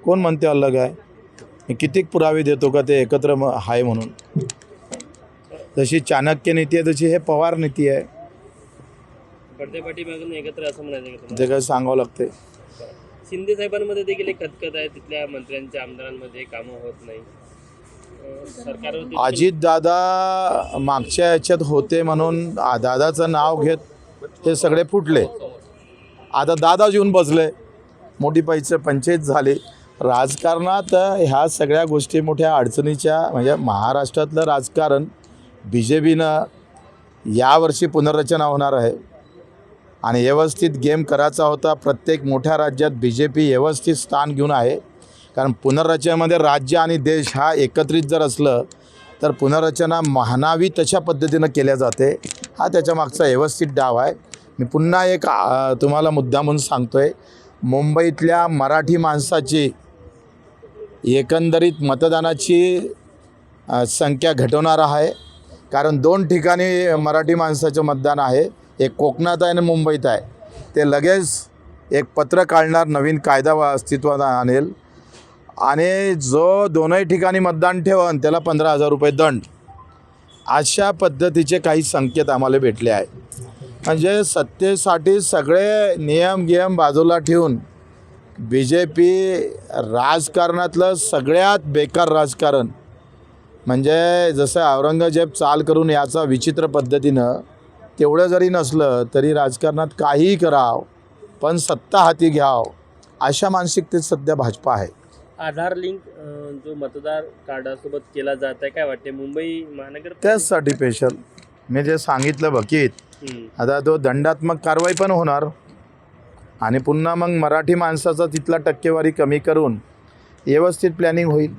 कोण म्हणते अलग आहे? मी कितीक पुरावे देतो का ते एकत्र आहे म्हणून. जशी चाणक्य नीती आहे तशी हे पवार नीती आहे. पडद्या पाठीमागून एकत्र असं म्हणायचं का तुम्हाला? ते काय सांगावं लागते. शिंदे साहेबांमध्ये देखील एक खतखत आहे, तिथल्या मंत्र्यांच्या आमदारांमध्ये कामं होत नाही. सरकारवर अजितदादा मागच्या याच्यात होते म्हणून दादाचं नाव घेत हे सगळे फुटले. आता दादा येऊन बसले, मोठी पैसे पंचायत झाली. राजकारणात ह्या सगळ्या गोष्टी मोठ्या अडचणीच्या, म्हणजे महाराष्ट्रातलं राजकारण BJPनं यावर्षी पुनर्रचना होणार आहे आणि व्यवस्थित गेम करायचा होता. प्रत्येक मोठ्या राज्यात BJP व्यवस्थित स्थान घेऊन आहे, कारण पुनर्रचनेमध्ये राज्य आणि देश हा एकत्रित जर असलं तर पुनर्रचना म्हणावी तशा पद्धतीनं केल्या जाते. हा त्याच्या मागचा व्यवस्थित डाव आहे. मी पुन्हा एक तुम्हाला मुद्दा म्हणून सांगतो आहे, मुंबईतल्या मराठी माणसाची एकंदरीत मतदानाची संख्या घटवणार आहे, कारण 2 ठिकाणी मराठी माणसाचं मतदान आहे. एक कोकणात आहे आणि मुंबईत आहे. ते लगेच एक पत्र काढणार, नवीन कायदा अस्तित्वात आणेल आणि जो दोनही ठिकाणी मतदान ठेवन त्याला 15,000 रुपये दंड. अशा पद्धतीचे काही संकेत आम्हाला भेटले आहे. म्हणजे सत्तेसाठी सगळे नियम बाजूला ठेवून BJP राजकारणातलं सगळ्यात बेकार राजकारण, म्हणजे जसं औरंगजेब चाल करून याचा विचित्र पद्धतीनं, तेवढं जरी नसलं तरी राजकारणात काहीही करावं पण सत्ता हाती घ्यावं, अशा मानसिकतेत सध्या भाजपा आहे. आधार लिंक जो मतदार कार्डासोबत केला जात आहे, काय वाटते मुंबई महानगर त्याचसाठी स्पेशल मी जे सांगितलं बघित, आता तो दंडात्मक कारवाई पण होणार आणि पुन्हा मग मराठी माणसाचा तिथला टक्केवारी कमी करून व्यवस्थित प्लॅनिंग होईल.